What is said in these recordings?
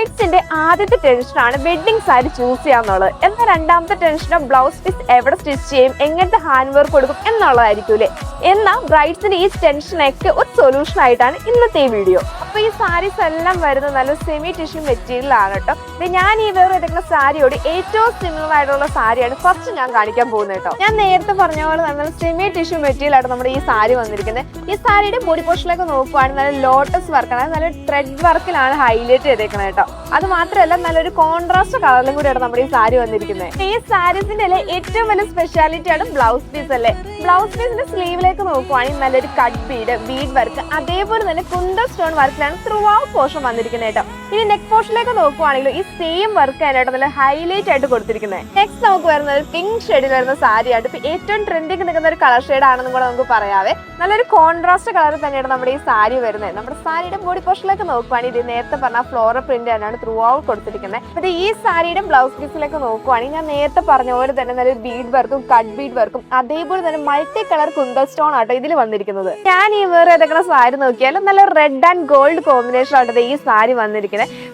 ബ്രൈഡ്സിന്റെ ആദ്യത്തെ ടെൻഷനാണ് wedding sari choose ചെയ്യാന്നുള്ളത്. എന്നാൽ രണ്ടാമത്തെ ടെൻഷന് ബ്ലൗസ് പീസ് എവിടെ സ്റ്റിച്ച് ചെയ്യും, എങ്ങനത്തെ ഹാൻഡ് വർക്ക് കൊടുക്കും എന്നുള്ളതായിരിക്കൂലേ. എന്നാൽ ബ്രൈഡ്സിന്റെ ഈ ടെൻഷനൊക്കെ ഒരു സൊല്യൂഷൻ ആയിട്ടാണ് ഇന്നത്തെ ഈ വീഡിയോ. അപ്പൊ ഈ സാരീസ് എല്ലാം വരുന്നത് നല്ല സെമി ടിഷ്യൂ മെറ്റീരിയൽ ആണ് കേട്ടോ. ഞാൻ ഈ വേറെ എടുക്കുന്ന സാരിയോട് ഏറ്റവും സിമിലർ ആയിട്ടുള്ള സാരിയാണ് ഫസ്റ്റ് ഞാൻ കാണിക്കാൻ പോകുന്നത് കേട്ടോ. ഞാൻ നേരത്തെ പറഞ്ഞ പോലെ നല്ല സെമി ടിഷ്യൂ മെറ്റീരിയൽ ആണ് നമ്മുടെ ഈ സാരി വന്നിരിക്കുന്നത്. ഈ സാരിയുടെ ബോഡി പോർഷനിലേക്ക് നോക്കുവാണെങ്കിൽ നല്ല ലോട്ടസ് വർക്കാണ്, നല്ല ത്രെഡ് വർക്കിലാണ് ഹൈലൈറ്റ് ചെയ്തേക്കുന്നത് കേട്ടോ. അത് മാത്രമല്ല നല്ലൊരു കോൺട്രാസ്റ്റ് കളറിലും കൂടിയാണ് നമ്മുടെ ഈ സാരി വന്നിരിക്കുന്നത്. ഈ സാരീസിന്റെ ഏറ്റവും വലിയ സ്പെഷ്യാലിറ്റി ആണ് ബ്ലൗസ് പീസ് അല്ലേ. ബ്ലൗസ് പീസിന്റെ സ്ലീവിലേക്ക് നോക്കുവാണെങ്കിൽ നല്ലൊരു കട്ട് ബീഡ് വർക്ക്, അതേപോലെ തന്നെ കുന്തൽ സ്റ്റോൺ വർക്കിലാണ് ത്രൂ ഔട്ട് പോർഷൻ വന്നിരിക്കുന്നത് കേട്ടോ. ഇനി നെക്ക് പോർഷനിലേക്ക് നോക്കുവാണെങ്കിൽ ഈ സെയിം വർക്ക് ആയിട്ട് നല്ല ഹൈലൈറ്റ് ആയിട്ട് കൊടുത്തിരിക്കുന്നത്. നെക്സ്റ്റ് നമുക്ക് വരുന്ന ഒരു പിങ്ക് ഷെയ്ഡിൽ വരുന്ന സാരിയായിട്ട് ഇപ്പൊ ഏറ്റവും ട്രെൻഡിങ് നിൽക്കുന്ന ഒരു കളർ ഷെയ്ഡ് ആണെന്നും കൂടെ നമുക്ക് പറയാവേ. നല്ലൊരു കോൺട്രാസ്റ്റ് കളർ തന്നെയാണ് നമ്മുടെ ഈ സാരി വരുന്നത്. നമ്മുടെ സാരിയുടെ ബോഡി പോർഷനിലേക്ക് നോക്കുവാണെങ്കിൽ ഇത് നേരത്തെ പറഞ്ഞ ഫ്ലോറൽ പ്രിന്റ് തന്നെയാണ് ത്രൂ ഔട്ട് കൊടുത്തിരിക്കുന്നത്. അപ്പൊ ഈ സാരിയുടെ ബ്ലൗസ് പീസിലേക്ക് നോക്കുവാണെങ്കിൽ ഞാൻ നേരത്തെ പറഞ്ഞ പോലെ തന്നെ നല്ലൊരു ബീഡ് വർക്കും കട്ട് ബീഡ് വർക്കും അതേപോലെ തന്നെ മൾട്ടി കളർ കുന്തൽ സ്റ്റോൺ ആട്ടോ ഇതിൽ വന്നിരിക്കുന്നത്. ഞാൻ ഈ വേറെ ഏതൊക്കെ സാരി നോക്കിയാലും നല്ല റെഡ് ആൻഡ് ഗോൾഡ് കോമ്പിനേഷൻ ആയിട്ട് ഈ സാരി വന്നിരിക്കുന്നത്.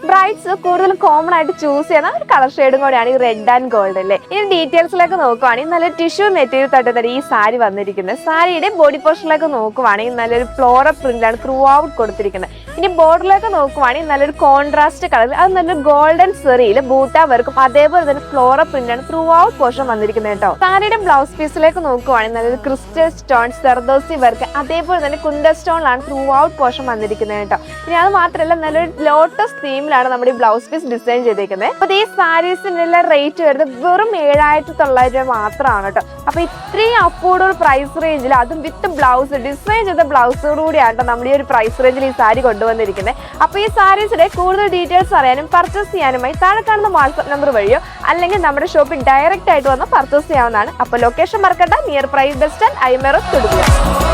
ബ്രൈഡ്സ് കൂടുതലും കോമൺ ആയിട്ട് ചൂസ് ചെയ്യുന്ന ഒരു കളർ ഷെയ്ഡും കൂടെയാണ് ഈ റെഡ് ആൻഡ് ഗോൾഡ് അല്ലേ. ഇനി ഡീറ്റെയിൽസിലേക്ക് നോക്കുവാണെങ്കിൽ നല്ല ടിഷ്യൂ മെറ്റീരിയൽ തട്ട് തന്നെ ഈ സാരി വന്നിരിക്കുന്നത്. സാരിയുടെ ബോഡി പോർഷനിലേക്ക് നോക്കുവാണെങ്കിൽ നല്ലൊരു ഫ്ലോറൽ പ്രിന്റാണ് ത്രൂ ഔട്ട് കൊടുത്തിരിക്കുന്നത്. ഇനി ബോർഡറിലേക്ക് നോക്കുവാണെങ്കിൽ നല്ലൊരു കോൺട്രാസ്റ്റ് കളർ, അത് നല്ലൊരു ഗോൾഡൻ സെറിയിൽ ബൂട്ട വർക്കും അതേപോലെ തന്നെ ഫ്ലോറൽ പ്രിന്റാണ് ത്രൂ ഔട്ട് പോർഷൻ വന്നിരിക്കുന്നത് കേട്ടോ. സാരിയുടെ ബ്ലൗസ് പീസിലേക്ക് നോക്കുവാണെങ്കിൽ നല്ലൊരു ക്രിസ്റ്റൽ സ്റ്റോൺ സെർദോസി വർക്ക് അതേപോലെ തന്നെ കുന്തൽ സ്റ്റോണിലാണ് ത്രൂ ഔട്ട് പോർഷൻ വന്നിരിക്കുന്നത് കേട്ടോ. ഇനി അത് മാത്രമല്ല നല്ലൊരു ലോട്ടസ് തീമിലാണ് നമ്മുടെ ഈ ബ്ലൗസ് പീസ് ഡിസൈൻ ചെയ്തേക്കുന്നത്. അപ്പൊ ഈ സാരീസിന്റെ റേറ്റ് വരുന്നത് വെറും 7,900 രൂപ മാത്രമാണ് കേട്ടോ. അപ്പൊ ഇത്രയും അഫോർഡബിൾ പ്രൈസ് റേഞ്ചിൽ അതും വിത്ത് ബ്ലൗസ് ഡിസൈൻ ചെയ്ത ബ്ലൗസോടുകൂടിയാണ് നമ്മുടെ ഈ ഒരു പ്രൈസ് റേഞ്ചിൽ ഈ സാരി കൊണ്ടുവന്നിരിക്കുന്നത്. അപ്പൊ ഈ സാരീസിന്റെ കൂടുതൽ ഡീറ്റെയിൽസ് അറിയാനും പർച്ചേസ് ചെയ്യാനുമായി താഴെ കാണുന്ന വാട്സ്ആപ്പ് നമ്പർ വഴിയോ അല്ലെങ്കിൽ നമ്മുടെ ഷോപ്പിൽ ഡയറക്റ്റ് ആയിട്ട് വന്ന് പർച്ചേസ് ചെയ്യാവുന്നതാണ്. അപ്പൊ ലൊക്കേഷൻ മറക്കണ്ട, near price bus stand Aimara Thodupuzha.